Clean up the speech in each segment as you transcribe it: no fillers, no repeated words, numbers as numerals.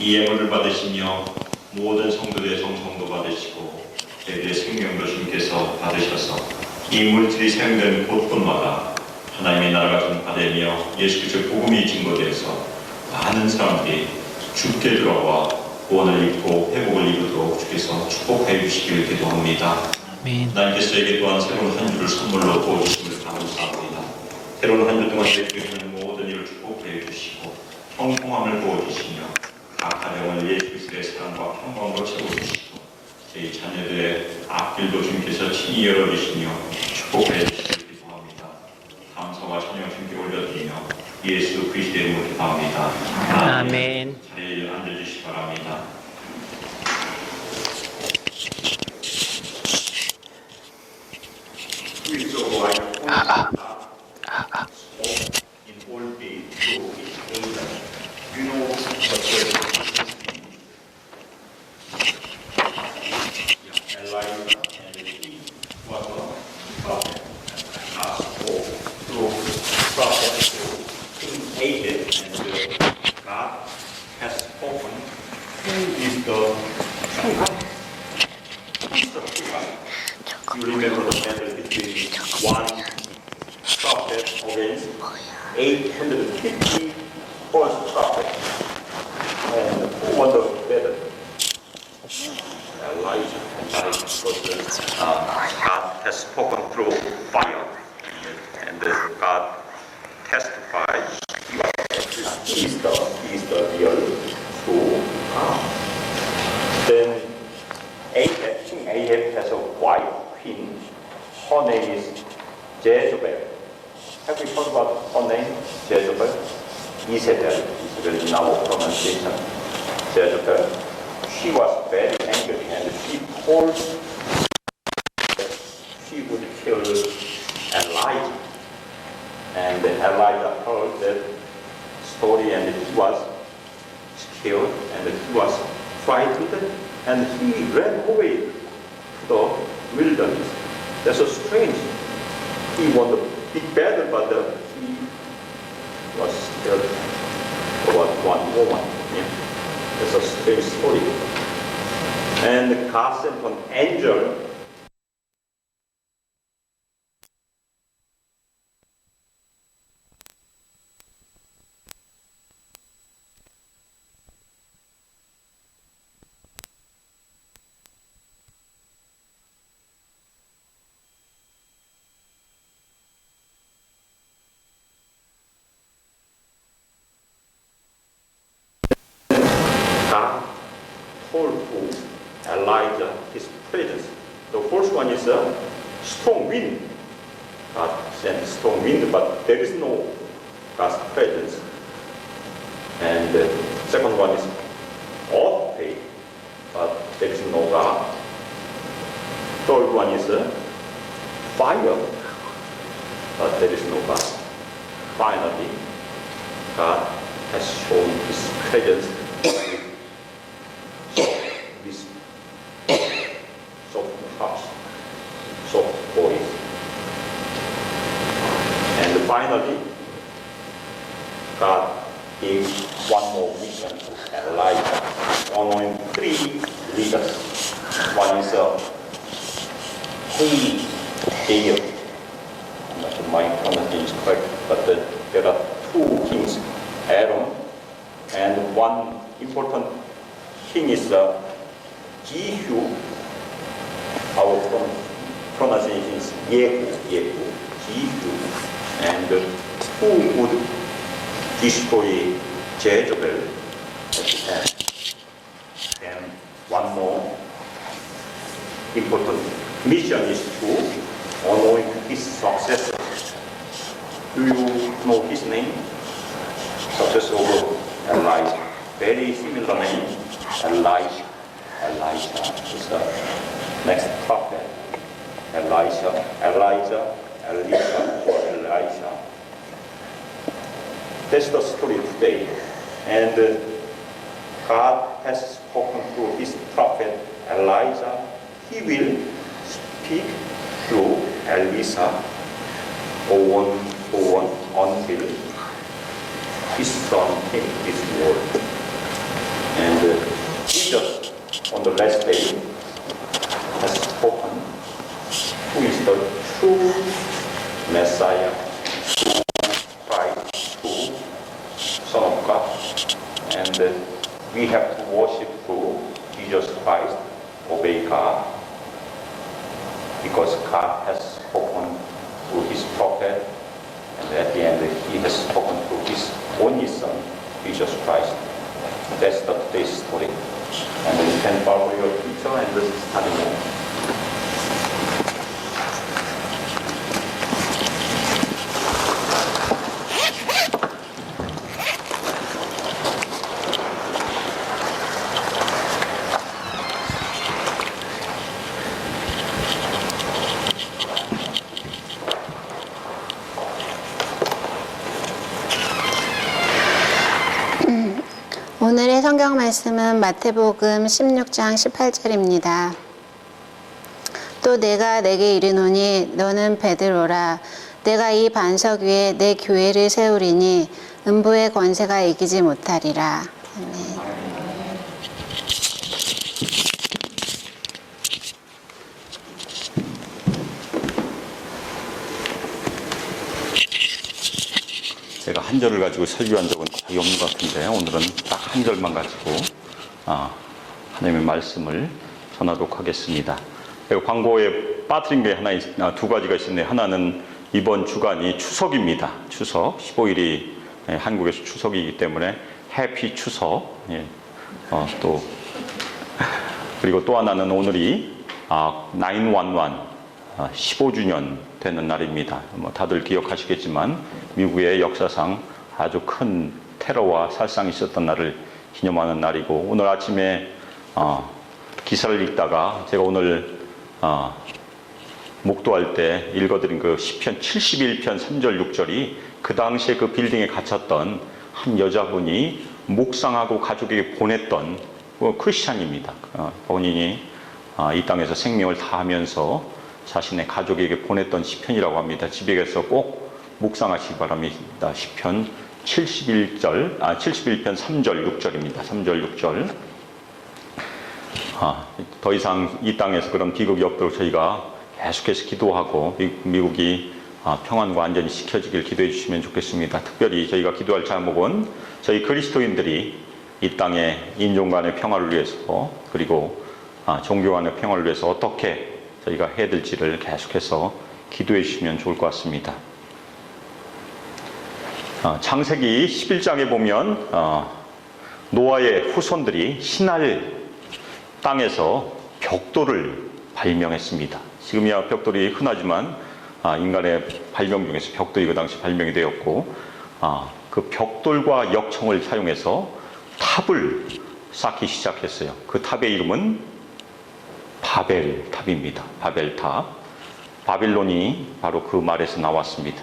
이 예물을 받으시며 모든 성도들의 정성도 받으시고 저희들의 생명도 주님께서 받으셔서 이 물질이 사용되는 곳곳마다 하나님의 나라가 전파되며 예수 그리스도의 복음이 증거되어서 많은 사람들이 주께 들어와 구원을 입고 회복을 입도록 주께서 축복해 주시길 기도합니다. 하나님께서 저에게 또한 새로운 한 주를 선물로 부어주심을 감사합니다. 새로운 한 주 동안 저희들이 모든 일을 축복해 주시고 평통함을 부어주시며 각 가정을 예수 그리스도의 사랑과 평강으로 채워주시고 저희 자녀들의 앞길도 주님께서 친히 열어주시며 축복해 주시길 기도합니다. 감사와 찬양 주님께 올려드리며 예수 그리스도의 이름으로 기도합니다. 아멘. 자리에 앉아주시기 바랍니다. You remember the battle between one prophet against 850 false prophets. And who won the battle? Elijah. Because God has spoken through fire. And God testified he is the real true God. Then King Ahab has a wife, queen. Her name is Jezebel. Have you heard about her name? Jezebel? Isabel. Isabel is now pronunciation. Jezebel. She was very angry and she told that she would kill Elijah. And Elijah heard that story and he was scared and he was frightened and he ran away to the wilderness. That's so strange. He won the big battle, but he was scared about one woman. Yeah. That's a strange story. And God sent an angel told to Elijah his presence. The first one is a strong wind. God sent strong wind, but there is no God's presence. And the second one is earthquake, but there is no God. Third one is fire, but there is no God. Finally, God has shown his presence with soft heart, soft voice. And finally, God gave one more mission to Elijah, honoring 3 leaders. One is Hazael. I'm not sure my pronunciation is correct, but there are 2 kings, Aaron, and one important king is Jehu. Our pronunciation is Jehu, Jehu, and who would destroy Jezebel at the end. And one more important mission is to anoint his successor. Do you know his name? Successor of Elijah. Very similar name, Elijah. Elijah is the next prophet. Elijah, Elisha, or Elisha. That's the story today. And God has spoken through his prophet Elijah. He will speak through Elisha on until his son came to this world. And Jesus, on the last day, has spoken who is the true Messiah, Christ, true Son of God. And we have to worship through Jesus Christ, obey God, because God has spoken through His prophet, and at the end He has spoken through His only Son, Jesus Christ. That's the today's story. And you can follow your teacher and this is study more. 오늘의 성경 말씀은 마태복음 16장 18절입니다. 또 내가 내게 이르노니 너는 베드로라 내가 이 반석 위에 내 교회를 세우리니 음부의 권세가 이기지 못하리라. 아멘. 제가 한 절을 가지고 설교한 적은 거의 없는 것 같은데 오늘은 딱 한 절만 가지고 하나님의 말씀을 전하도록 하겠습니다. 광고에 빠뜨린 게 두 가지가 있었네요. 하나는 이번 주간이 추석입니다. 추석 15일이 한국에서 추석이기 때문에 해피 추석. 또 그리고 또 하나는 오늘이 911 15주년 되는 날입니다. 다들 기억하시겠지만 미국의 역사상 아주 큰 테러와 살상이 있었던 날을 기념하는 날이고 오늘 아침에 기사를 읽다가 제가 오늘 목도할 때 읽어드린 그 시편 71편 3절 6절이 그 당시에 그 빌딩에 갇혔던 한 여자분이 묵상하고 가족에게 보냈던 크리스찬입니다. 본인이 이 땅에서 생명을 다하면서 자신의 가족에게 보냈던 시편이라고 합니다. 집에 가서 꼭 묵상하시기 바랍니다. 시편 71편 3절 6절입니다. 3절 6절. 더 이상 이 땅에서 그런 비극이 없도록 저희가 계속해서 기도하고 미국이 평안과 안전이 지켜지길 기도해 주시면 좋겠습니다. 특별히 저희가 기도할 제목은 저희 그리스도인들이 이 땅의 인종 간의 평화를 위해서 그리고 종교 간의 평화를 위해서 어떻게 저희가 해야 될지를 계속해서 기도해 주시면 좋을 것 같습니다. 창세기 11장에 보면 노아의 후손들이 신할 땅에서 벽돌을 발명했습니다. 지금이야 벽돌이 흔하지만 인간의 발명 중에서 벽돌이 그 당시 발명이 되었고 그 벽돌과 역청을 사용해서 탑을 쌓기 시작했어요. 그 탑의 이름은 바벨탑입니다. 바벨탑. 바빌론이 바로 그 말에서 나왔습니다.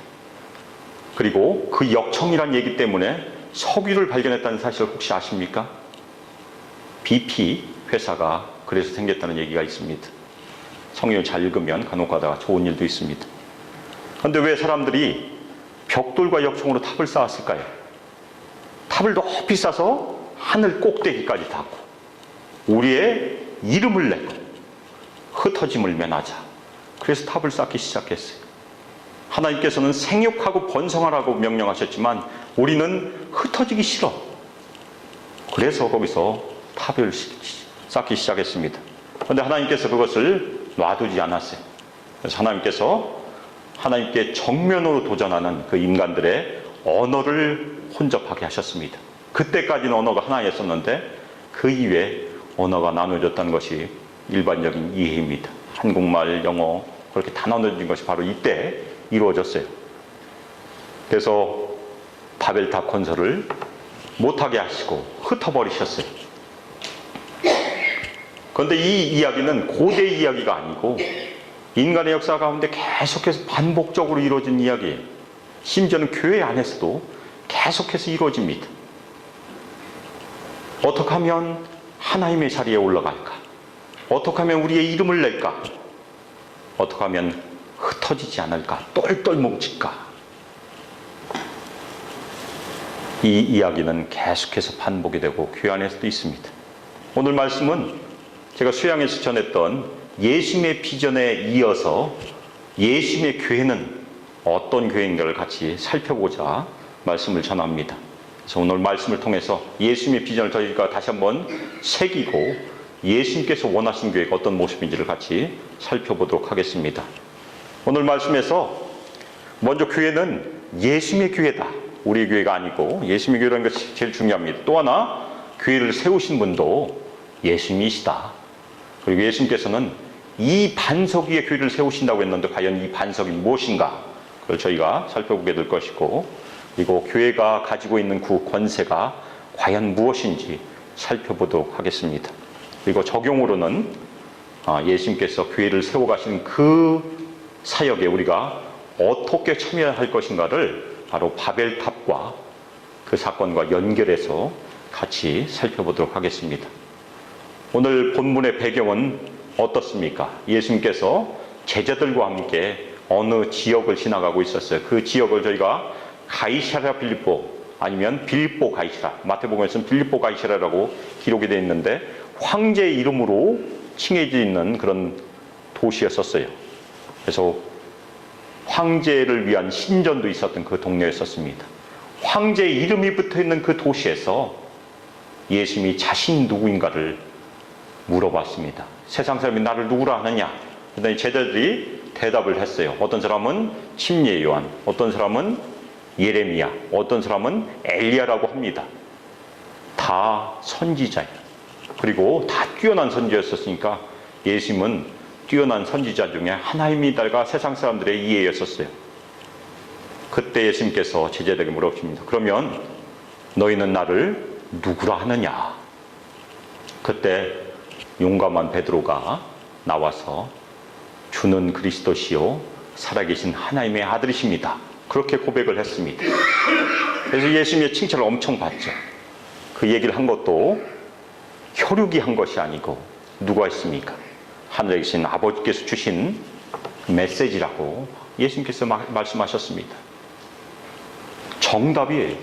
그리고 그 역청이란 얘기 때문에 석유를 발견했다는 사실을 혹시 아십니까? BP 회사가 그래서 생겼다는 얘기가 있습니다. 성경을 잘 읽으면 간혹 가다가 좋은 일도 있습니다. 그런데 왜 사람들이 벽돌과 역청으로 탑을 쌓았을까요? 탑을 높이 쌓아서 하늘 꼭대기까지 닿고 우리의 이름을 내고 흩어짐을 면하자. 그래서 탑을 쌓기 시작했어요. 하나님께서는 생육하고 번성하라고 명령하셨지만 우리는 흩어지기 싫어. 그래서 거기서 탑을 쌓기 시작했습니다. 그런데 하나님께서 그것을 놔두지 않았어요. 그래서 하나님께서 하나님께 정면으로 도전하는 그 인간들의 언어를 혼접하게 하셨습니다. 그때까지는 언어가 하나였었는데 그 이후에 언어가 나눠졌다는 것이 일반적인 이해입니다. 한국말, 영어 그렇게 다 나눠진 것이 바로 이때 이루어졌어요. 그래서 바벨탑 건설을 못하게 하시고 흩어버리셨어요. 그런데 이 이야기는 고대 이야기가 아니고 인간의 역사 가운데 계속해서 반복적으로 이루어진 이야기예요. 심지어는 교회 안에서도 계속해서 이루어집니다. 어떻게 하면 하나님의 자리에 올라갈까? 어떻게 하면 우리의 이름을 낼까? 어떻게 하면 흩어지지 않을까? 똘똘 뭉칠까? 이 이야기는 계속해서 반복이 되고 교회 안에서도 있습니다. 오늘 말씀은 제가 수양에서 전했던 예수님의 비전에 이어서 예수님의 교회는 어떤 교회인가를 같이 살펴보자 말씀을 전합니다. 그래서 오늘 말씀을 통해서 예수님의 비전을 저희가 다시 한번 새기고 예수님께서 원하신 교회가 어떤 모습인지를 같이 살펴보도록 하겠습니다. 오늘 말씀에서 먼저 교회는 예수님의 교회다. 우리 교회가 아니고 예수님의 교회라는 것이 제일 중요합니다. 또 하나 교회를 세우신 분도 예수님이시다. 그리고 예수님께서는 이 반석 위에 교회를 세우신다고 했는데 과연 이 반석이 무엇인가? 그걸 저희가 살펴보게 될 것이고, 그리고 교회가 가지고 있는 그 권세가 과연 무엇인지 살펴보도록 하겠습니다. 그리고 적용으로는 예수님께서 교회를 세워가신 그 사역에 우리가 어떻게 참여할 것인가를 바로 바벨탑과 그 사건과 연결해서 같이 살펴보도록 하겠습니다. 오늘 본문의 배경은 어떻습니까? 예수님께서 제자들과 함께 어느 지역을 지나가고 있었어요. 그 지역을 저희가 가이사랴 빌립보 아니면 빌립보 가이사랴, 마태복음에서는 빌립보 가이사랴라고 기록이 되어 있는데 황제의 이름으로 칭해져 있는 그런 도시였었어요. 그래서 황제를 위한 신전도 있었던 그 동네였었습니다. 황제의 이름이 붙어있는 그 도시에서 예수님이 자신이 누구인가를 물어봤습니다. 세상 사람이 나를 누구라 하느냐? 그랬더니 제자들이 대답을 했어요. 어떤 사람은 침례 요한, 어떤 사람은 예레미야, 어떤 사람은 엘리야라고 합니다. 다 선지자예요. 그리고 다 뛰어난 선지자였으니까 예수님은 뛰어난 선지자 중에 하나입니다가 세상 사람들의 이해였었어요. 그때 예수님께서 제자들에게 물어보십니다. 그러면 너희는 나를 누구라 하느냐? 그때 용감한 베드로가 나와서 주는 그리스도시요 살아계신 하나님의 아들이십니다. 그렇게 고백을 했습니다. 그래서 예수님의 칭찬을 엄청 받죠. 그 얘기를 한 것도 혈육이 한 것이 아니고 누가 했습니까? 하늘에 계신 아버지께서 주신 메시지라고 예수님께서 말씀하셨습니다. 정답이에요.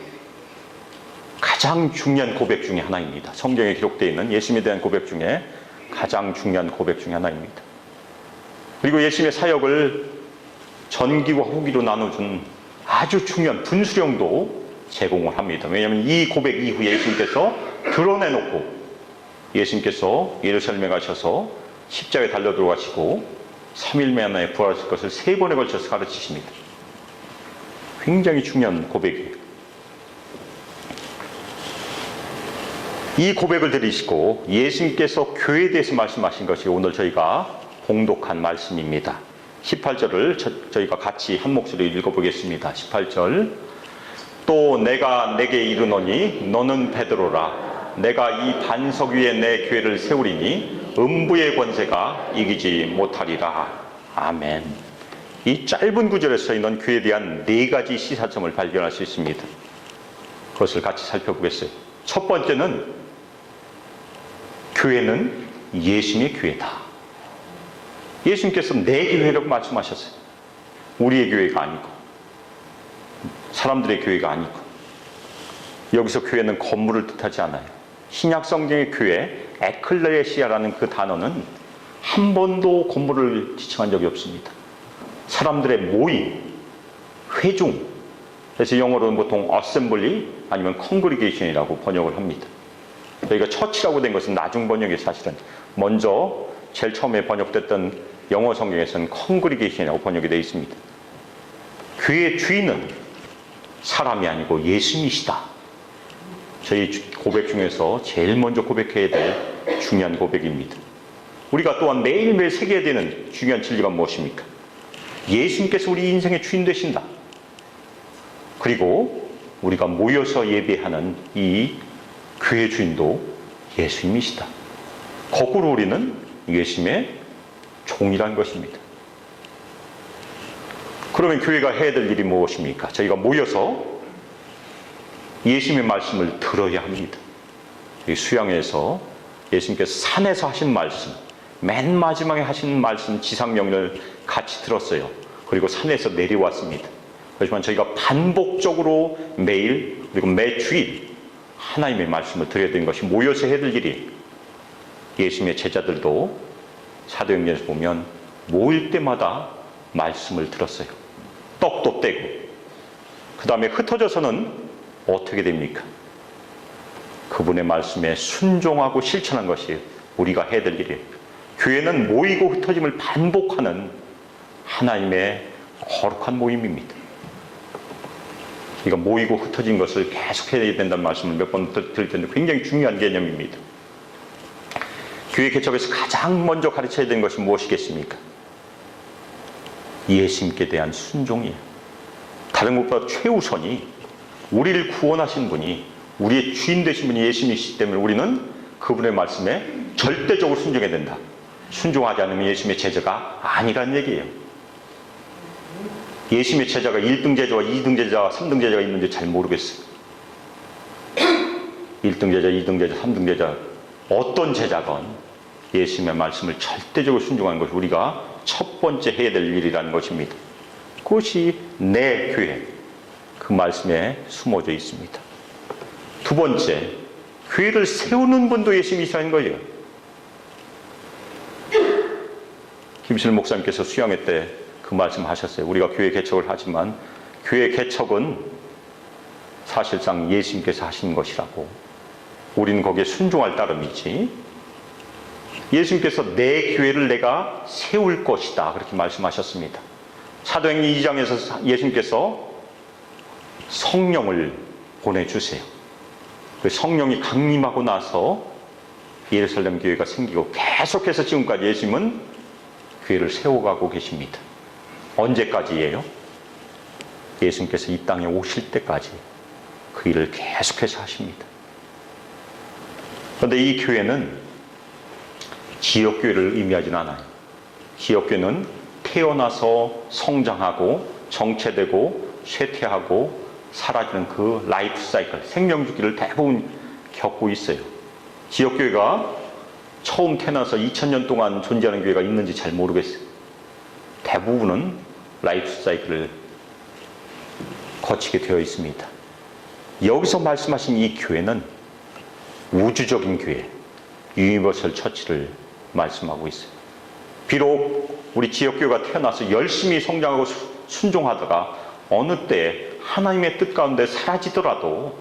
가장 중요한 고백 중에 하나입니다. 성경에 기록되어 있는 예수님에 대한 고백 중에 가장 중요한 고백 중에 하나입니다. 그리고 예수님의 사역을 전기와 후기로 나눠준 아주 중요한 분수령도 제공을 합니다. 왜냐하면 이 고백 이후에 예수님께서 드러내놓고 예수님께서 예루살렘에 가셔서 십자가에 달려 들어가시고 3일 만에 부활하실 것을 3번에 걸쳐서 가르치십니다. 굉장히 중요한 고백이에요. 이 고백을 들으시고 예수님께서 교회에 대해서 말씀하신 것이 오늘 저희가 봉독한 말씀입니다. 18절을 저희가 같이 한 목소리로 읽어보겠습니다. 18절. 또 내가 내게 이르노니 너는 베드로라. 내가 이 반석 위에 내 교회를 세우리니 음부의 권세가 이기지 못하리라. 아멘. 이 짧은 구절에서 저희는 교회에 대한 4가지 시사점을 발견할 수 있습니다. 그것을 같이 살펴보겠어요. 첫 번째는 교회는 예수님의 교회다. 예수님께서 내 교회라고 말씀하셨어요. 우리의 교회가 아니고 사람들의 교회가 아니고 여기서 교회는 건물을 뜻하지 않아요. 신약 성경의 교회 에클레시아라는 그 단어는 한 번도 건물을 지칭한 적이 없습니다. 사람들의 모임, 회중. 그래서 영어로는 보통 assembly 아니면 congregation이라고 번역을 합니다. 여기가 처치라고 된 것은 나중 번역이 사실은 먼저 제일 처음에 번역됐던 영어 성경에서는 congregation이라고 번역이 되어 있습니다. 교회의 주인은 사람이 아니고 예수님이시다. 저희 고백 중에서 제일 먼저 고백해야 될 중요한 고백입니다. 우리가 또한 매일매일 새겨야 되는 중요한 진리가 무엇입니까? 예수님께서 우리 인생의 주인 되신다. 그리고 우리가 모여서 예배하는 이 교회 주인도 예수님이시다. 거꾸로 우리는 예수님의 종이란 것입니다. 그러면 교회가 해야 될 일이 무엇입니까? 저희가 모여서 예수님의 말씀을 들어야 합니다. 이 수양에서 예수님께서 산에서 하신 말씀, 맨 마지막에 하신 말씀 지상명령을 같이 들었어요. 그리고 산에서 내려왔습니다. 그렇지만 저희가 반복적으로 매일 그리고 매주일 하나님의 말씀을 드려야 되는 것이 모여서 해야 될 일이에요. 예수님의 제자들도 사도행전에서 보면 모일 때마다 말씀을 들었어요. 떡도 떼고 그 다음에 흩어져서는 어떻게 됩니까? 그분의 말씀에 순종하고 실천한 것이 우리가 해야 될 일이에요. 교회는 모이고 흩어짐을 반복하는 하나님의 거룩한 모임입니다. 그러니까 모이고 흩어진 것을 계속 해야 된다는 말씀을 몇 번 드릴 텐데 굉장히 중요한 개념입니다. 교회 개척에서 가장 먼저 가르쳐야 되는 것이 무엇이겠습니까? 예수님께 대한 순종이에요. 다른 것보다 최우선이 우리를 구원하신 분이 우리의 주인 되신 분이 예수님이시기 때문에 우리는 그분의 말씀에 절대적으로 순종해야 된다. 순종하지 않으면 예수님의 제자가 아니라는 얘기예요. 예수님의 제자가 1등 제자와 2등 제자와 3등 제자가 있는지 잘 모르겠어요. 1등 제자, 2등 제자, 3등 제자 어떤 제자건 예수님의 말씀을 절대적으로 순종하는 것이 우리가 첫 번째 해야 될 일이라는 것입니다. 그것이 내 교회, 그 말씀에 숨어져 있습니다. 두 번째, 교회를 세우는 분도 예수님이시라는 거예요. 김실 목사님께서 수양회 때 그 말씀 하셨어요. 우리가 교회 개척을 하지만 교회 개척은 사실상 예수님께서 하신 것이라고. 우리는 거기에 순종할 따름이지. 예수님께서 내 교회를 내가 세울 것이다. 그렇게 말씀하셨습니다. 사도행전 2장에서 예수님께서 성령을 보내주세요. 그 성령이 강림하고 나서 예루살렘 교회가 생기고 계속해서 지금까지 예수님은 교회를 세워가고 계십니다. 언제까지예요? 예수님께서 이 땅에 오실 때까지 그 일을 계속해서 하십니다. 그런데 이 교회는 지역교회를 의미하진 않아요. 지역교회는 태어나서 성장하고 정체되고 쇠퇴하고 사라지는 그 라이프 사이클, 생명주기를 대부분 겪고 있어요. 지역교회가 처음 태어나서 2000년 동안 존재하는 교회가 있는지 잘 모르겠어요. 대부분은 라이프 사이클을 거치게 되어 있습니다. 여기서 말씀하신 이 교회는 우주적인 교회, 유니버설 처치를 말씀하고 있어요. 비록 우리 지역교회가 태어나서 열심히 성장하고 순종하다가 어느 때 하나님의 뜻 가운데 사라지더라도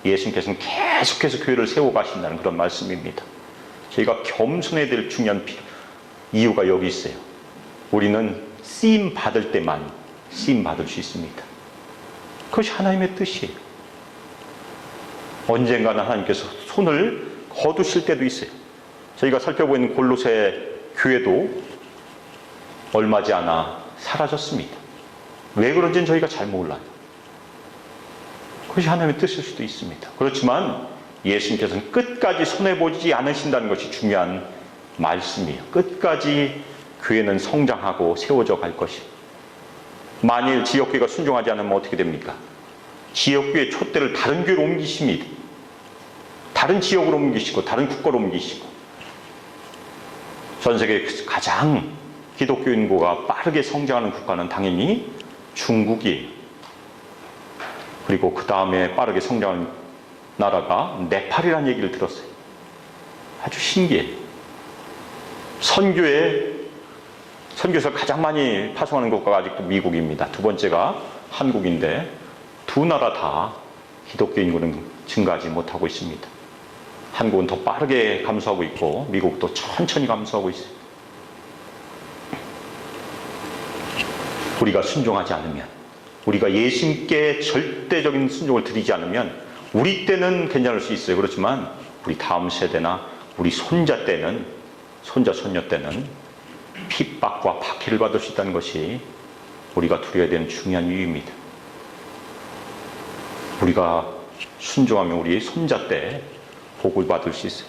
예수님께서는 계속해서 교회를 세워가신다는 그런 말씀입니다. 저희가 겸손해야 될 중요한 이유가 여기 있어요. 우리는 쓰임 받을 때만 쓰임 받을 수 있습니다. 그것이 하나님의 뜻이에요. 언젠가는 하나님께서 손을 거두실 때도 있어요. 저희가 살펴보는 골로새 교회도 얼마지 않아 사라졌습니다. 왜 그런지는 저희가 잘 몰라요. 그것이 하나님의 뜻일 수도 있습니다. 그렇지만 예수님께서는 끝까지 손해보지 않으신다는 것이 중요한 말씀이에요. 끝까지 교회는 성장하고 세워져 갈 것이에요. 만일 지역교회가 순종하지 않으면 어떻게 됩니까? 지역교회 촛대를 다른 교회로 옮기십니다. 다른 지역으로 옮기시고 다른 국가로 옮기시고. 전 세계 가장 기독교 인구가 빠르게 성장하는 국가는 당연히 중국이에요. 그리고 그 다음에 빠르게 성장하는 나라가 네팔이라는 얘기를 들었어요. 아주 신기해요. 선교에서 가장 많이 파송하는 국가가 아직도 미국입니다. 두 번째가 한국인데 두 나라 다 기독교 인구는 증가하지 못하고 있습니다. 한국은 더 빠르게 감소하고 있고 미국도 천천히 감소하고 있어요. 우리가 순종하지 않으면, 우리가 예수님께 절대적인 순종을 드리지 않으면 우리 때는 괜찮을 수 있어요. 그렇지만 우리 다음 세대나 우리 손자 때는, 손자 손녀 때는 핍박과 박해를 받을 수 있다는 것이 우리가 두려워야 되는 중요한 이유입니다. 우리가 순종하면 우리 손자 때 복을 받을 수 있어요.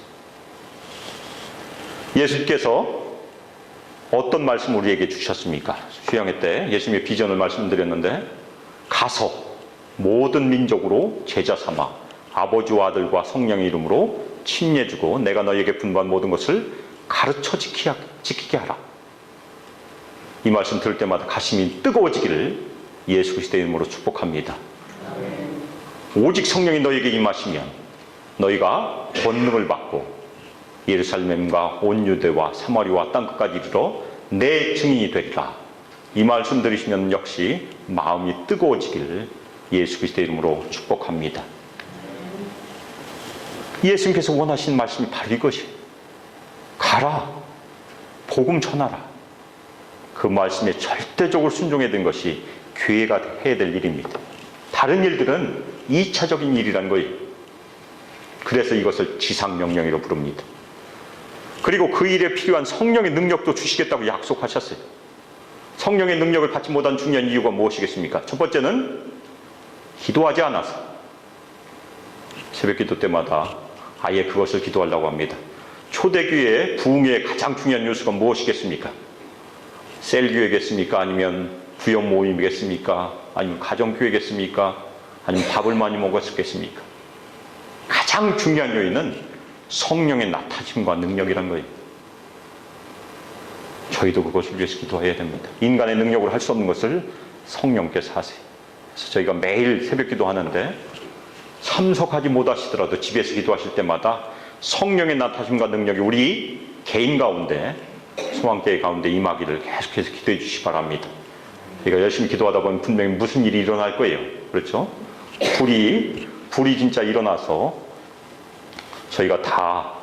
예수님께서 어떤 말씀을 우리에게 주셨습니까? 수양회 때 예수님의 비전을 말씀드렸는데, 가서 모든 민족으로 제자 삼아 아버지와 아들과 성령의 이름으로 침례주고 내가 너희에게 분부한 모든 것을 가르쳐 지키게 하라. 이 말씀 들을 때마다 가슴이 뜨거워지기를 예수 그리스도의 이름으로 축복합니다. 오직 성령이 너에게 임하시면 너희가 권능을 받고 예루살렘과 온 유대와 사마리아와 땅끝까지 이르러 내 증인이 되리라. 이 말씀 들으시면 역시 마음이 뜨거워지기를 예수 그리스도의 이름으로 축복합니다. 예수님께서 원하신 말씀이 바로 이것이 가라, 복음 전하라. 그 말씀에 절대적으로 순종해야 되는 것이 교회가 해야 될 일입니다. 다른 일들은 2차적인 일이라는 거예요. 그래서 이것을 지상명령이라고 부릅니다. 그리고 그 일에 필요한 성령의 능력도 주시겠다고 약속하셨어요. 성령의 능력을 받지 못한 중요한 이유가 무엇이겠습니까? 첫 번째는 기도하지 않아서. 새벽 기도 때마다 아예 그것을 기도하려고 합니다. 초대교회의 부흥의 가장 중요한 요소가 무엇이겠습니까? 셀교회겠습니까? 아니면 부역 모임이겠습니까? 아니면 가정교회겠습니까? 아니면 밥을 많이 먹었겠습니까? 가장 중요한 요인은 성령의 나타짐과 능력이란 거예요. 저희도 그것을 위해서 기도해야 됩니다. 인간의 능력으로 할 수 없는 것을 성령께서 하세요. 그래서 저희가 매일 새벽 기도하는데 참석하지 못하시더라도 집에서 기도하실 때마다 성령의 나타짐과 능력이 우리 개인 가운데, 소망교회 가운데 임하기를 계속해서 기도해 주시기 바랍니다. 저희가 열심히 기도하다 보면 분명히 무슨 일이 일어날 거예요. 그렇죠? 불이 진짜 일어나서 저희가 다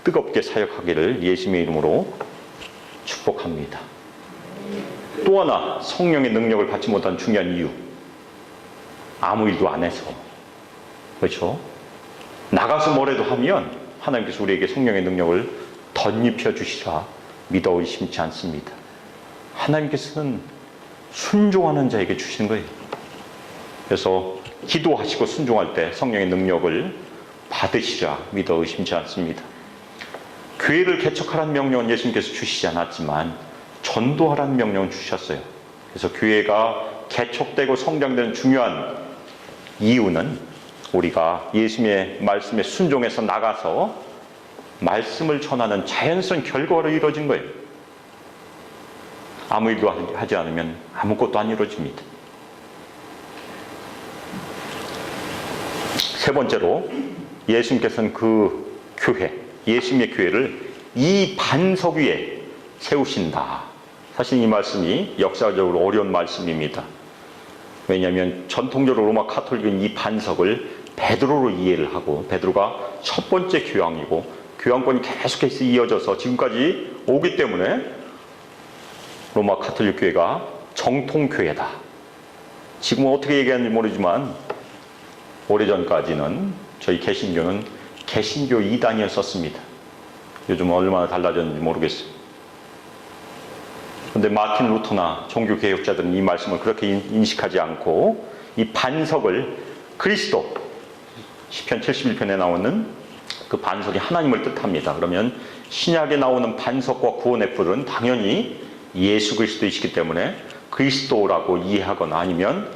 뜨겁게 사역하기를 예수님의 이름으로 축복합니다. 또 하나 성령의 능력을 받지 못한 중요한 이유, 아무 일도 안 해서. 그렇죠? 나가서 뭐라도 하면 하나님께서 우리에게 성령의 능력을 덧입혀 주시라 믿어 의심치 않습니다. 하나님께서는 순종하는 자에게 주시는 거예요. 그래서 기도하시고 순종할 때 성령의 능력을 받으시라 믿어 의심치 않습니다. 교회를 개척하라는 명령은 예수님께서 주시지 않았지만 전도하라는 명령은 주셨어요. 그래서 교회가 개척되고 성장되는 중요한 이유는 우리가 예수님의 말씀에 순종해서 나가서 말씀을 전하는 자연스러운 결과로 이루어진 거예요. 아무 일도 하지 않으면 아무것도 안 이루어집니다. 세 번째로 예수님께서는 그 교회, 예수님의 교회를 이 반석 위에 세우신다. 사실 이 말씀이 역사적으로 어려운 말씀입니다. 왜냐하면 전통적으로 로마 카톨릭은 이 반석을 베드로로 이해를 하고, 베드로가 첫 번째 교황이고 교황권이 계속해서 이어져서 지금까지 오기 때문에 로마 카톨릭 교회가 정통교회다. 지금은 어떻게 얘기하는지 모르지만 오래전까지는 저희 개신교는 개신교 2단이었었습니다. 요즘은 얼마나 달라졌는지 모르겠어요. 그런데 마틴 루터나 종교개혁자들은 이 말씀을 그렇게 인식하지 않고 이 반석을 그리스도, 시편 71편에 나오는 그 반석이 하나님을 뜻합니다. 그러면 신약에 나오는 반석과 구원의 뿔은 당연히 예수 그리스도이시기 때문에 그리스도라고 이해하거나 아니면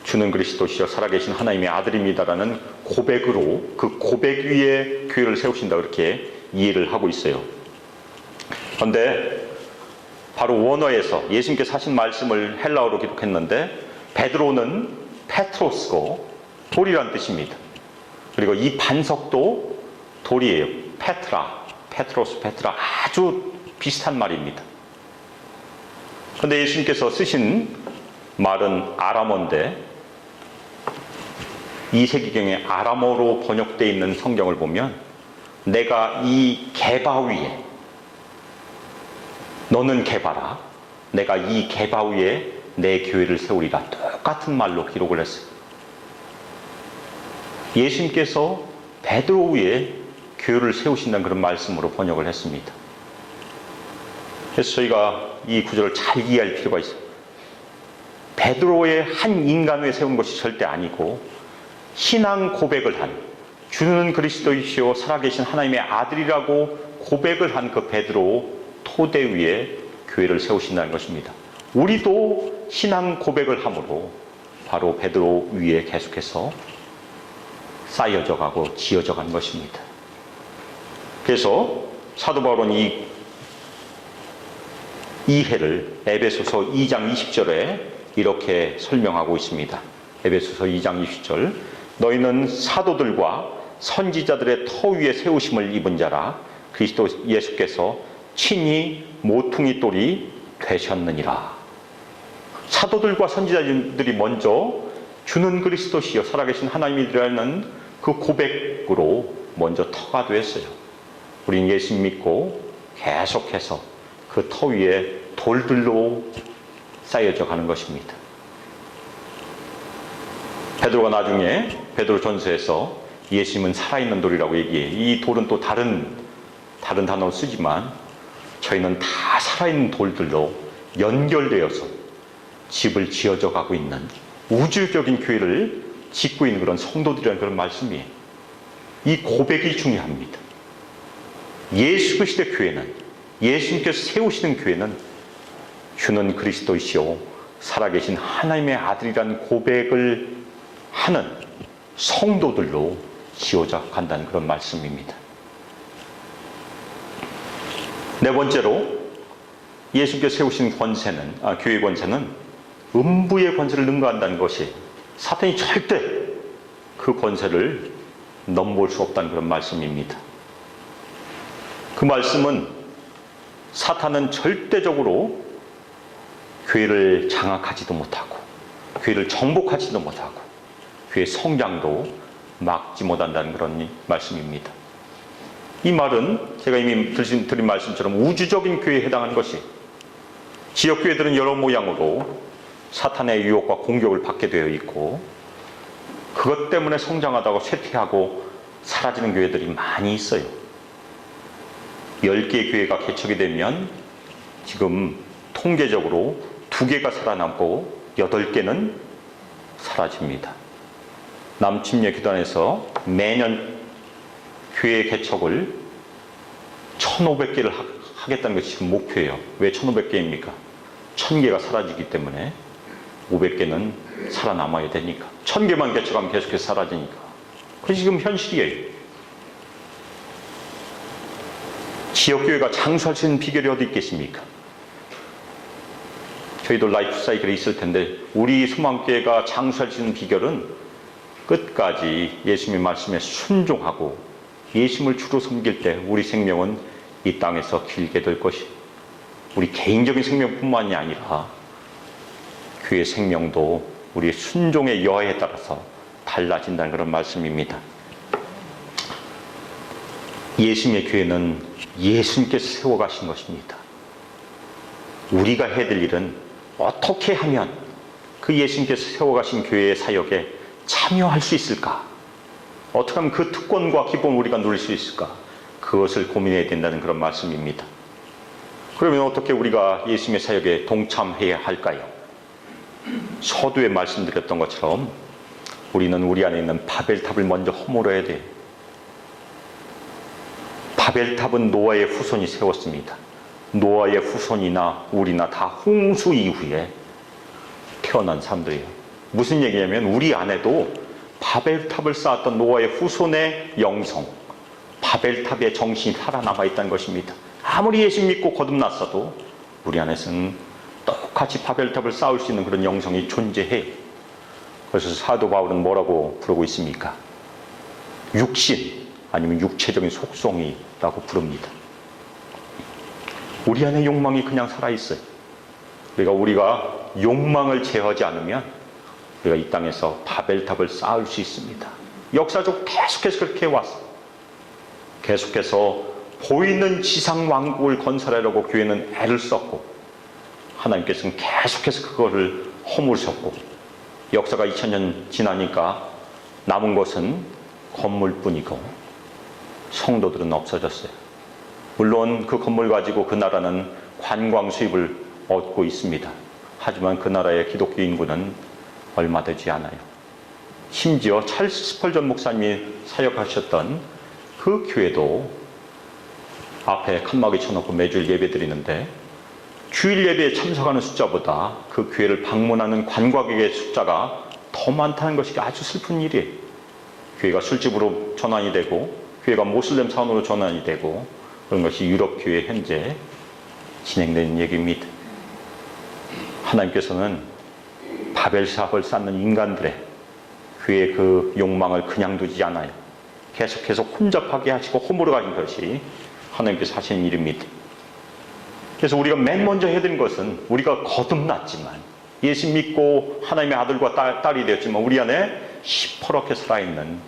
주는 그리스도시여 살아계신 하나님의 아들입니다라는 고백으로 그 고백 위에 교회를 세우신다, 그렇게 이해를 하고 있어요. 그런데 바로 원어에서 예수님께서 하신 말씀을 헬라어로 기록했는데 베드로는 페트로스고 돌이란 뜻입니다. 그리고 이 반석도 돌이에요. 페트라, 페트로스, 페트라, 아주 비슷한 말입니다. 그런데 예수님께서 쓰신 말은 아람어인데 2세기경에 아람어로 번역되어 있는 성경을 보면 내가 이 개바 위에, 너는 개바라, 내가 이 개바 위에 내 교회를 세우리라, 똑같은 말로 기록을 했어요. 예수님께서 베드로 위에 교회를 세우신다는 그런 말씀으로 번역을 했습니다. 그래서 저희가 이 구절을 잘 이해할 필요가 있어요. 베드로의 한 인간 위에 세운 것이 절대 아니고 신앙 고백을 한, 주는 그리스도이시오 살아계신 하나님의 아들이라고 고백을 한 그 베드로 토대 위에 교회를 세우신다는 것입니다. 우리도 신앙 고백을 함으로 바로 베드로 위에 계속해서 쌓여져 가고 지어져 간 것입니다. 그래서 사도 바울은 이 이해를 에베소서 2장 20절에 이렇게 설명하고 있습니다. 에베소서 2장 20절, 너희는 사도들과 선지자들의 터 위에 세우심을 입은 자라 그리스도 예수께서 친히 모퉁이 돌이 되셨느니라. 사도들과 선지자들이 먼저 주는 그리스도시여 살아계신 하나님이라는 그 고백으로 먼저 터가 되었어요. 우린 예수 믿고 계속해서 그 터 위에 돌들로 쌓여져 가는 것입니다. 베드로가 나중에 베드로전서에서 예수님은 살아있는 돌이라고 얘기해. 이 돌은 또 다른 단어를 쓰지만 저희는 다 살아있는 돌들로 연결되어서 집을 지어져 가고 있는 우주적인 교회를 짓고 있는 그런 성도들이라는 그런 말씀이에요. 이 고백이 중요합니다. 예수 그리스도의 교회는, 예수님께서 세우시는 교회는 주는 그리스도이시오 살아계신 하나님의 아들이라는 고백을 하는 성도들로 지어져 간다는 그런 말씀입니다. 네 번째로 예수님께서 세우신 권세는, 교회의 권세는 음부의 권세를 능가한다는 것이, 사탄이 절대 그 권세를 넘볼 수 없다는 그런 말씀입니다. 그 말씀은 사탄은 절대적으로 교회를 장악하지도 못하고 교회를 정복하지도 못하고 교회의 성장도 막지 못한다는 그런 말씀입니다. 이 말은 제가 이미 드린 말씀처럼 우주적인 교회에 해당하는 것이, 지역교회들은 여러 모양으로 사탄의 유혹과 공격을 받게 되어 있고 그것 때문에 성장하다가 쇠퇴하고 사라지는 교회들이 많이 있어요. 10개의 교회가 개척이 되면 지금 통계적으로 2개가 살아남고 8개는 사라집니다. 남침례 교단에서 매년 교회 개척을 1,500개를 하겠다는 것이 지금 목표예요. 왜 1,500개입니까? 1,000개가 사라지기 때문에 500개는 살아남아야 되니까. 1,000개만 개척하면 계속해서 사라지니까. 그게 지금 현실이에요. 지역교회가 장수할 수 있는 비결이 어디 있겠습니까? 저희도 라이프 사이클에 있을 텐데, 우리 소망교회가 장수할 수 있는 비결은 끝까지 예수님의 말씀에 순종하고 예수님을 주로 섬길 때 우리 생명은 이 땅에서 길게 될 것이, 우리 개인적인 생명뿐만이 아니라 교회의 생명도 우리의 순종의 여하에 따라서 달라진다는 그런 말씀입니다. 예수님의 교회는 예수님께서 세워가신 것입니다. 우리가 해야 될 일은 어떻게 하면 그 예수님께서 세워가신 교회의 사역에 참여할 수 있을까? 어떻게 하면 그 특권과 기쁨을 우리가 누릴 수 있을까? 그것을 고민해야 된다는 그런 말씀입니다. 그러면 어떻게 우리가 예수님의 사역에 동참해야 할까요? 서두에 말씀드렸던 것처럼 우리는 우리 안에 있는 바벨탑을 먼저 허물어야 돼요. 바벨탑은 노아의 후손이 세웠습니다. 노아의 후손이나 우리나 다 홍수 이후에 태어난 사람들이에요. 무슨 얘기냐면 우리 안에도 바벨탑을 쌓았던 노아의 후손의 영성, 바벨탑의 정신이 살아남아 있다는 것입니다. 아무리 예수 믿고 거듭났어도 우리 안에서는 똑같이 바벨탑을 쌓을 수 있는 그런 영성이 존재해요. 그래서 사도 바울은 뭐라고 부르고 있습니까? 육신, 아니면 육체적인 속성이라고 부릅니다. 우리 안에 욕망이 그냥 살아있어요. 그러니까 우리가 욕망을 제어하지 않으면 우리가 이 땅에서 바벨탑을 쌓을 수 있습니다. 역사적으로 계속해서 그렇게 해왔어요. 계속해서 보이는 지상 왕국을 건설하려고 교회는 애를 썼고 하나님께서는 계속해서 그거를 허물으셨고 역사가 2000년 지나니까 남은 것은 건물뿐이고 성도들은 없어졌어요. 물론 그 건물 가지고 그 나라는 관광 수입을 얻고 있습니다. 하지만 그 나라의 기독교 인구는 얼마 되지 않아요. 심지어 찰스 스펄전 목사님이 사역하셨던 그 교회도 앞에 칸막이 쳐놓고 매주일 예배 드리는데 주일 예배에 참석하는 숫자보다 그 교회를 방문하는 관광객의 숫자가 더 많다는 것이 아주 슬픈 일이에요. 교회가 술집으로 전환이 되고 교회가 모슬렘 사원으로 전환이 되고 그런 것이 유럽 교회에 현재 진행되는 얘기입니다. 하나님께서는 바벨 사업을 쌓는 인간들의 그의 그 욕망을 그냥 두지 않아요. 계속해서 혼잡하게 하시고 허물어가는 것이 하나님께서 하시는 일입니다. 그래서 우리가 맨 먼저 해야 되는 것은, 우리가 거듭났지만, 예수 믿고 하나님의 아들과 딸이 되었지만 우리 안에 시퍼렇게 살아있는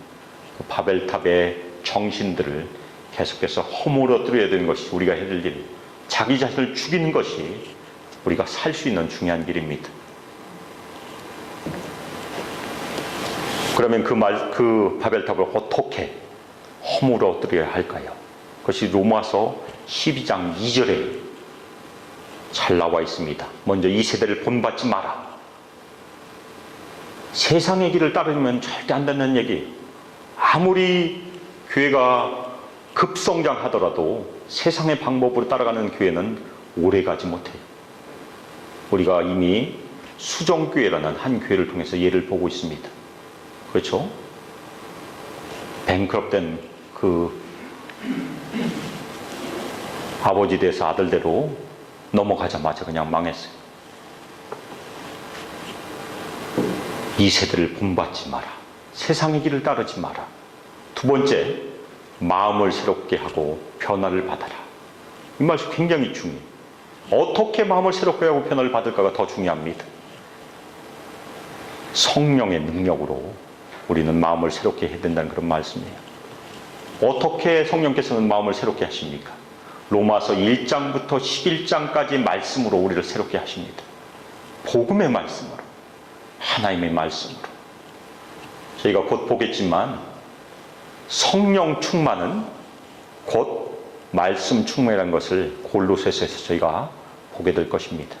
그 바벨탑의 정신들을 계속해서 허물어뜨려야 되는 것이 우리가 해야 될 일, 자기 자신을 죽이는 것이 우리가 살 수 있는 중요한 길입니다. 그러면 그 바벨탑을 어떻게 허물어뜨려야 할까요? 그것이 로마서 12장 2절에 잘 나와 있습니다. 먼저 이 세대를 본받지 마라. 세상의 길을 따르면 절대 안 된다는 얘기. 아무리 교회가 급성장하더라도 세상의 방법으로 따라가는 교회는 오래가지 못해요. 우리가 이미 수정교회라는 한 교회를 통해서 예를 보고 있습니다. 그렇죠? 뱅크럽된 그 아버지 돼서 아들대로 넘어가자마자 그냥 망했어요. 이 세대를 본받지 마라. 세상의 길을 따르지 마라. 두 번째, 마음을 새롭게 하고 변화를 받아라. 이 말씀 굉장히 중요해요. 어떻게 마음을 새롭게 하고 변화를 받을까가 더 중요합니다. 성령의 능력으로 우리는 마음을 새롭게 해야 된다는 그런 말씀이에요. 어떻게 성령께서는 마음을 새롭게 하십니까? 로마서 1장부터 11장까지 말씀으로 우리를 새롭게 하십니다. 복음의 말씀으로, 하나님의 말씀으로. 저희가 곧 보겠지만 성령 충만은 곧 말씀 충만이라는 것을 골로새서에서 저희가 보게 될 것입니다.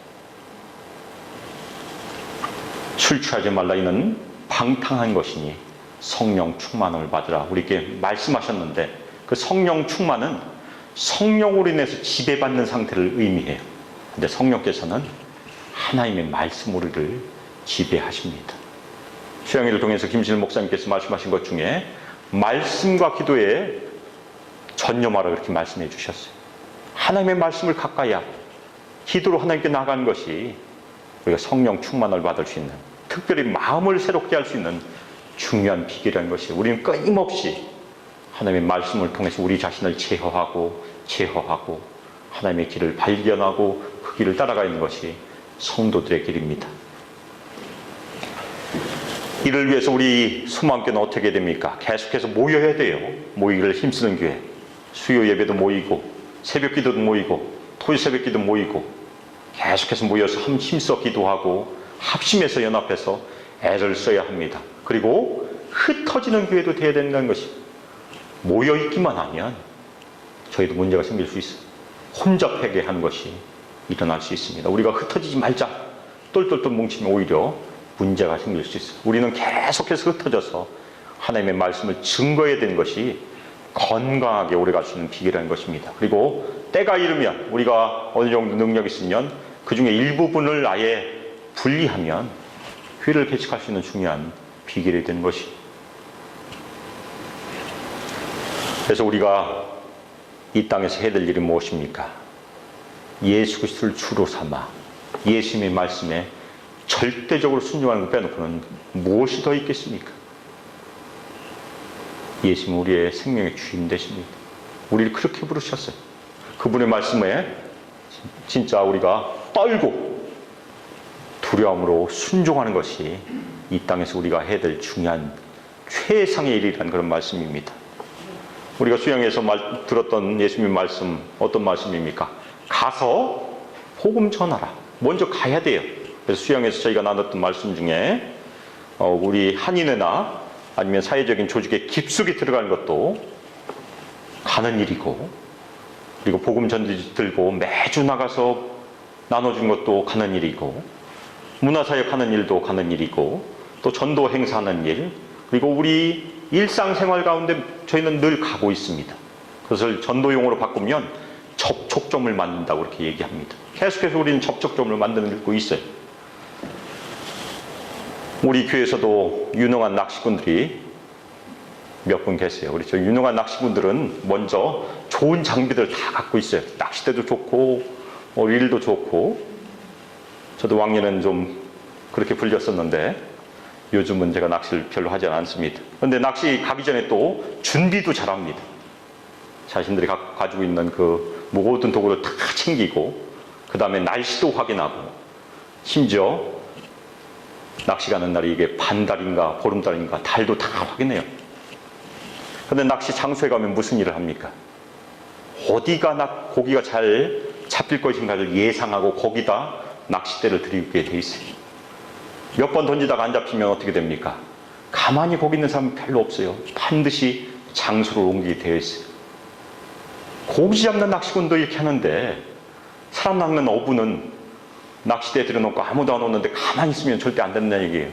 술 취하지 말라 이는 방탕한 것이니 성령 충만을 받으라. 우리에게 말씀하셨는데, 그 성령 충만은 성령으로 인해서 지배받는 상태를 의미해요. 근데 성령께서는 하나님의 말씀으로 우리를 지배하십니다. 수양회를 통해서 김신일 목사님께서 말씀하신 것 중에 말씀과 기도에 전념하라 그렇게 말씀해 주셨어요. 하나님의 말씀을 가까이 하고 기도로 하나님께 나가는 것이 우리가 성령 충만을 받을 수 있는, 특별히 마음을 새롭게 할 수 있는 중요한 비결이라는 것이, 우리는 끊임없이 하나님의 말씀을 통해서 우리 자신을 제어하고 하나님의 길을 발견하고 그 길을 따라가는 것이 성도들의 길입니다. 이를 위해서 우리 소망교회는 어떻게 됩니까? 계속해서 모여야 돼요. 모이기를 힘쓰는 교회. 수요 예배도 모이고 새벽 기도도 모이고 토요 새벽 기도 모이고 계속해서 모여서 힘써 기도하고 합심해서 연합해서 애를 써야 합니다. 그리고 흩어지는 교회도 돼야 된다는 것이, 모여있기만 하면 저희도 문제가 생길 수 있어요. 혼잡하게 하는 것이 일어날 수 있습니다. 우리가 흩어지지 말자, 똘똘똘 뭉치면 오히려 문제가 생길 수 있어요. 우리는 계속해서 흩어져서 하나님의 말씀을 증거해야 되는 것이 건강하게 오래갈 수 있는 비결이라는 것입니다. 그리고 때가 이르면, 우리가 어느 정도 능력이 있으면 그 중에 일부분을 아예 분리하면 교회를 개척할 수 있는 중요한 비결이 되는 것이. 그래서 우리가 이 땅에서 해야 될 일이 무엇입니까? 예수 그리스도를 주로 삼아 예수님의 말씀에 절대적으로 순종하는 것 빼놓고는 무엇이 더 있겠습니까? 예수님은 우리의 생명의 주인 되십니다. 우리를 그렇게 부르셨어요. 그분의 말씀에 진짜 우리가 떨고 두려움으로 순종하는 것이 이 땅에서 우리가 해야 될 중요한 최상의 일이라는 그런 말씀입니다. 우리가 수양에서 들었던 예수님의 말씀, 어떤 말씀입니까? 가서 복음 전하라. 먼저 가야 돼요. 그래서 수양에서 저희가 나눴던 말씀 중에 우리 한인회나 아니면 사회적인 조직에 깊숙이 들어가는 것도 가는 일이고, 그리고 복음 전지 들고 매주 나가서 나눠준 것도 가는 일이고, 문화사역 하는 일도 가는 일이고, 또 전도 행사하는 일, 그리고 우리 일상생활 가운데 저희는 늘 가고 있습니다. 그것을 전도용어로 바꾸면 접촉점을 만든다고 그렇게 얘기합니다. 계속해서 우리는 접촉점을 만들고 있어요. 우리 교회에서도 유능한 낚시꾼들이 몇 분 계세요. 우리 저 유능한 낚시꾼들은 먼저 좋은 장비들 다 갖고 있어요. 낚싯대도 좋고 릴도 좋고. 저도 왕년에는 좀 그렇게 불렸었는데 요즘은 제가 낚시를 별로 하지 않습니다. 그런데 낚시 가기 전에 또 준비도 잘합니다. 자신들이 가지고 있는 그 모든 도구를 다 챙기고 그 다음에 날씨도 확인하고 심지어 낚시 가는 날이 이게 반달인가 보름달인가 달도 다 확인해요. 그런데 낚시 장소에 가면 무슨 일을 합니까? 어디가 고기가 잘 잡힐 것인가를 예상하고 거기다 낚싯대를 들이게 돼 있어요. 몇 번 던지다가 안 잡히면 어떻게 됩니까? 가만히 거기 있는 사람은 별로 없어요. 반드시 장소를 옮기게 되어 있어요. 고기 잡는 낚시꾼도 이렇게 하는데 사람 낚는 어부는 낚싯대 들여놓고 아무도 안 오는데 가만히 있으면 절대 안 된다는 얘기예요.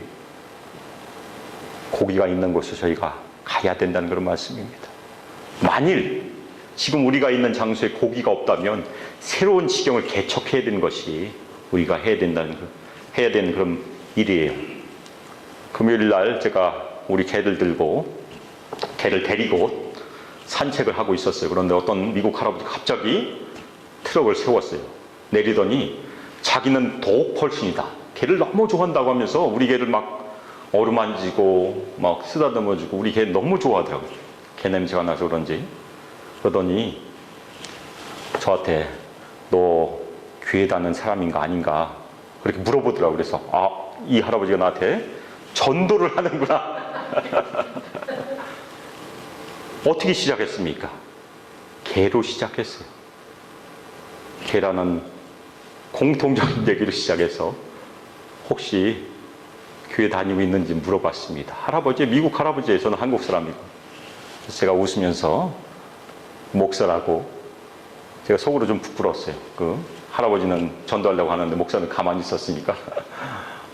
고기가 있는 곳에 저희가 가야 된다는 그런 말씀입니다. 만일 지금 우리가 있는 장소에 고기가 없다면 새로운 지경을 개척해야 되는 것이 우리가 해야 되는 그런 일이에요. 금요일 날 제가 우리 개를 데리고 산책을 하고 있었어요. 그런데 어떤 미국 할아버지가 갑자기 트럭을 세웠어요. 내리더니 자기는 더 훨씬이다. 개를 너무 좋아한다고 하면서 우리 개를 막 어루만지고 막 쓰다듬어주고 우리 개 너무 좋아하더라고요. 개 냄새가 나서 그런지. 그러더니 저한테 너 교회 다니는 사람인가 아닌가 그렇게 물어보더라고요. 그래서 이 할아버지가 나한테 전도를 하는구나. 어떻게 시작했습니까? 개로 시작했어요. 개라는 공통적인 얘기를 시작해서 혹시 교회 다니고 있는지 물어봤습니다. 할아버지, 미국 할아버지예요. 저는 한국 사람이고. 그래서 제가 웃으면서 목사라고 제가 속으로 좀 부끄러웠어요. 그 할아버지는 전도하려고 하는데 목사는 가만히 있었으니까.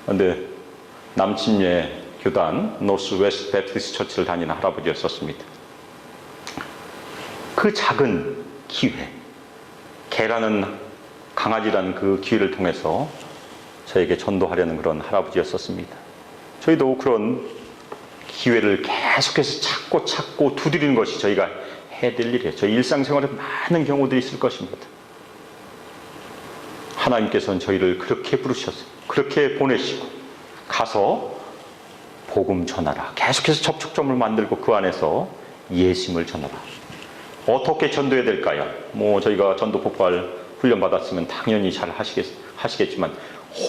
그런데 남침례 교단 노스 웨스트 배프티스트 처치를 다니는 할아버지였었습니다. 그 작은 기회, 개라는 강아지라는 그 기회를 통해서 저에게 전도하려는 그런 할아버지였었습니다. 저희도 그런 기회를 계속해서 찾고 두드리는 것이 저희가 해야 될 일이에요. 저희 일상생활에 많은 경우들이 있을 것입니다. 하나님께서는 저희를 그렇게 부르셨어요. 그렇게 보내시고 가서 복음 전하라. 계속해서 접촉점을 만들고 그 안에서 예수님을 전하라. 어떻게 전도해야 될까요? 저희가 전도 폭발 훈련 받았으면 당연히 잘 하시겠지만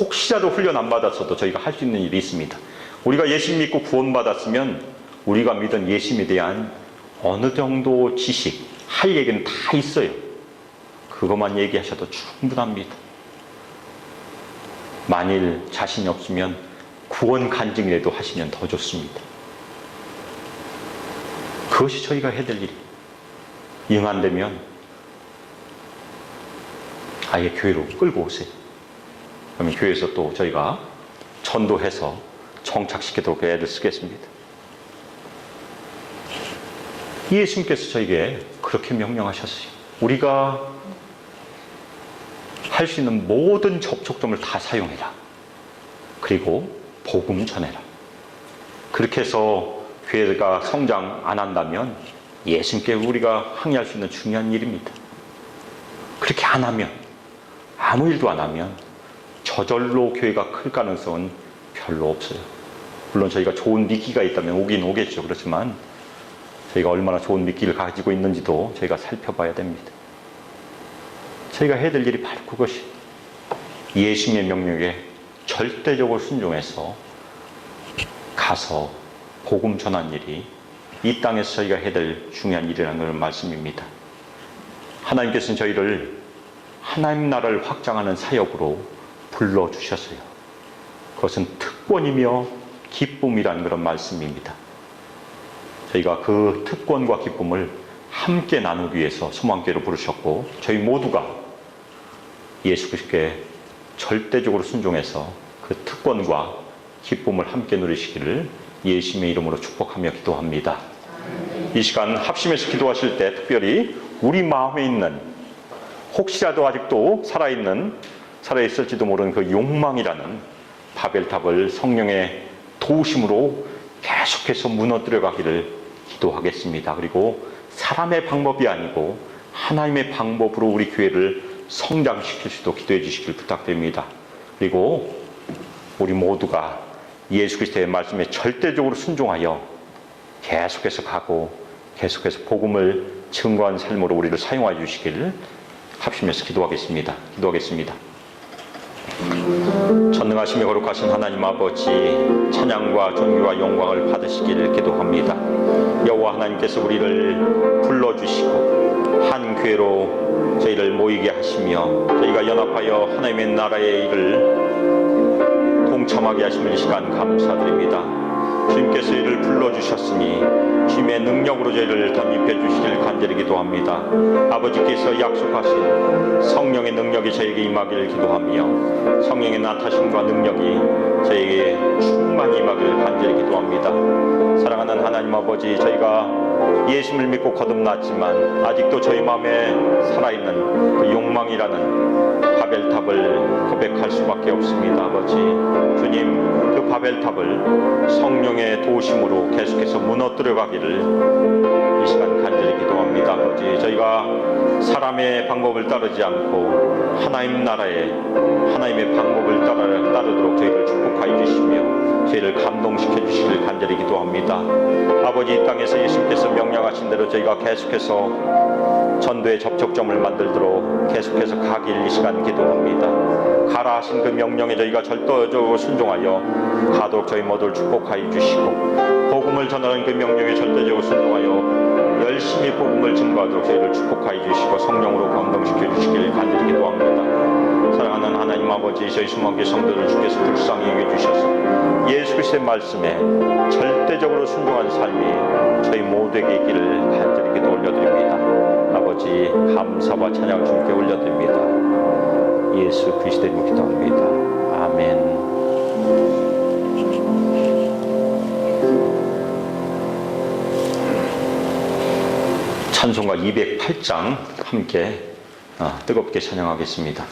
혹시라도 훈련 안 받았어도 저희가 할 수 있는 일이 있습니다. 우리가 예수 믿고 구원받았으면 우리가 믿은 예수님에 대한 어느 정도 지식, 할 얘기는 다 있어요. 그것만 얘기하셔도 충분합니다. 만일 자신이 없으면 구원 간증이라도 하시면 더 좋습니다. 그것이 저희가 해야 될 일이에요. 영 안 되면 아예 교회로 끌고 오세요. 그러면 교회에서 또 저희가 전도해서 정착시키도록 애를 쓰겠습니다. 예수님께서 저에게 그렇게 명령하셨어요. 우리가 할 수 있는 모든 접촉점을 다 사용해라. 그리고 복음 전해라. 그렇게 해서 교회가 성장 안 한다면 예수님께 우리가 항의할 수 있는 중요한 일입니다. 그렇게 안 하면, 아무 일도 안 하면 저절로 교회가 클 가능성은 별로 없어요. 물론 저희가 좋은 미끼가 있다면 오긴 오겠죠. 그렇지만 저희가 얼마나 좋은 미끼를 가지고 있는지도 저희가 살펴봐야 됩니다. 저희가 해야 될 일이 바로 그것이 예수님의 명령에 절대적으로 순종해서 가서 복음 전한 일이 이 땅에서 저희가 해야 될 중요한 일이라는 그런 말씀입니다. 하나님께서는 저희를 하나님 나라를 확장하는 사역으로 불러주셨어요. 그것은 특권이며 기쁨이라는 그런 말씀입니다. 저희가 그 특권과 기쁨을 함께 나누기 위해서 소망교회로 부르셨고 저희 모두가 예수 그리스도께 절대적으로 순종해서 그 특권과 기쁨을 함께 누리시기를 예수님의 이름으로 축복하며 기도합니다. 이 시간 합심해서 기도하실 때 특별히 우리 마음에 있는 혹시라도 아직도 살아있을지도 모르는 그 욕망이라는 바벨탑을 성령의 도우심으로 계속해서 무너뜨려 가기를 기도하겠습니다. 그리고 사람의 방법이 아니고 하나님의 방법으로 우리 교회를 성장시킬 수 있도록 기도해 주시길 부탁드립니다. 그리고 우리 모두가 예수 그리스도의 말씀에 절대적으로 순종하여 계속해서 가고 계속해서 복음을 증거한 삶으로 우리를 사용하여 주시기를 합심해서 기도하겠습니다. 전능하시며 거룩하신 하나님 아버지, 찬양과 존귀와 영광을 받으시기를 기도합니다. 여호와 하나님께서 우리를 불러주시고 한 교회로 저희를 모이게 하시며 저희가 연합하여 하나님의 나라의 일을 동참하게 하심을 이 시간 감사드립니다. 주님께서 이를 불러주셨으니 주님의 능력으로 저희를 덧입혀 주시길 간절히 기도합니다. 아버지께서 약속하신 성령의 능력이 저에게 임하기를 기도하며 성령의 나타심과 능력이 저에게 충만히 임하기를 간절히 기도합니다. 사랑하는 하나님 아버지, 저희가 예수를 믿고 거듭났지만 아직도 저희 마음에 살아있는 그 욕망이라는 바벨탑을 고백할 수밖에 없습니다. 아버지, 주님, 그 바벨탑을 성령의 도우심으로 계속해서 무너뜨려 가기를 이 시간 간절히 기도합니다. 아버지, 저희가 사람의 방법을 따르지 않고 하나님 나라의 하나님의 방법을 따르도록 저희를 축복하여 주시며 저희를 감동시켜 주시기를 간절히 기도합니다. 아버지, 이 땅에서 예수님께서 명령하신 대로 저희가 계속해서 전도의 접촉점을 만들도록 계속해서 가길 이 시간 기도합니다. 가라 하신 그 명령에 저희가 절대적으로 순종하여 가도록 저희 모두를 축복하여 주시고 복음을 전하는 그 명령에 절대적으로 순종하여 열심히 복음을 증거하도록 저희를 축복하여 주시고 성령으로 감동시켜 주시길 간절히 기도합니다. 사랑하는 하나님 아버지, 저희 수많은 성도들 주께서 불쌍히 여겨주셔서 예수 그리스도의 말씀에 절대적으로 순종한 삶이 저희 모두에게 있기를 간절히 기도 올려드립니다. 아버지, 감사와 찬양 주님께 올려드립니다. 예수 그리스도의 이름으로 기도합니다. 아멘. 찬송가 208장 함께 뜨겁게 찬양하겠습니다.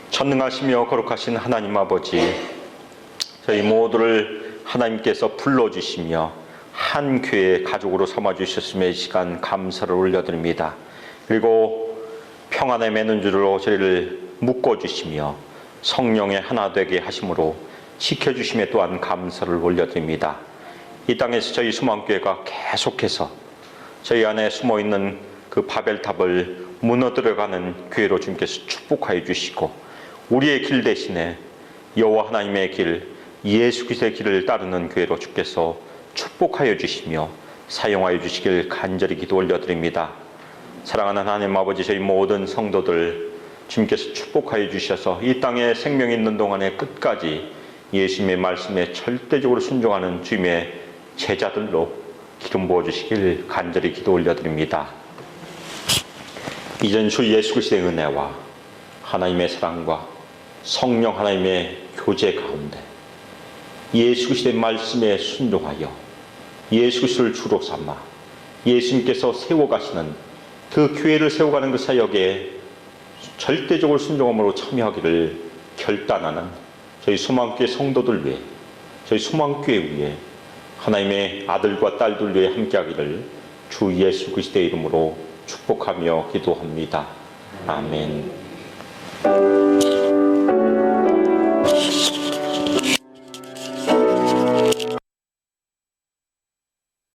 전능하시며 거룩하신 하나님 아버지, 저희 모두를 하나님께서 불러주시며 한 교회의 가족으로 삼아주셨음에 이 시간 감사를 올려드립니다. 그리고 평안의 매는줄로 저희를 묶어주시며 성령의 하나 되게 하심으로 지켜주심에 또한 감사를 올려드립니다. 이 땅에서 저희 수만교회가 계속해서 저희 안에 숨어있는 그 그 바벨탑을 무너뜨려가는 교회로 주님께서 축복하여 주시고 우리의 길 대신에 여호와 하나님의 길, 예수 그리스도의 길을 따르는 교회로 주께서 축복하여 주시며 사용하여 주시길 간절히 기도 올려드립니다. 사랑하는 하나님 아버지, 저희 모든 성도들 주님께서 축복하여 주셔서 이 땅에 생명 있는 동안에 끝까지 예수님의 말씀에 절대적으로 순종하는 주님의 제자들로 기름 부어주시길 간절히 기도 올려드립니다. 이전 주 예수 그리스도의 은혜와 하나님의 사랑과 성령 하나님의 교제 가운데 예수 그리스도의 말씀에 순종하여 예수 그리스도를 주로 삼아 예수님께서 세워가시는 그 교회를 세워가는 그 사역에 절대적으로 순종함으로 참여하기를 결단하는 저희 소망교회 성도들 위해, 저희 소망교회 위에 하나님의 아들과 딸들 위해 함께하기를 주 예수 그리스도의 이름으로 축복하며 기도합니다. 아멘.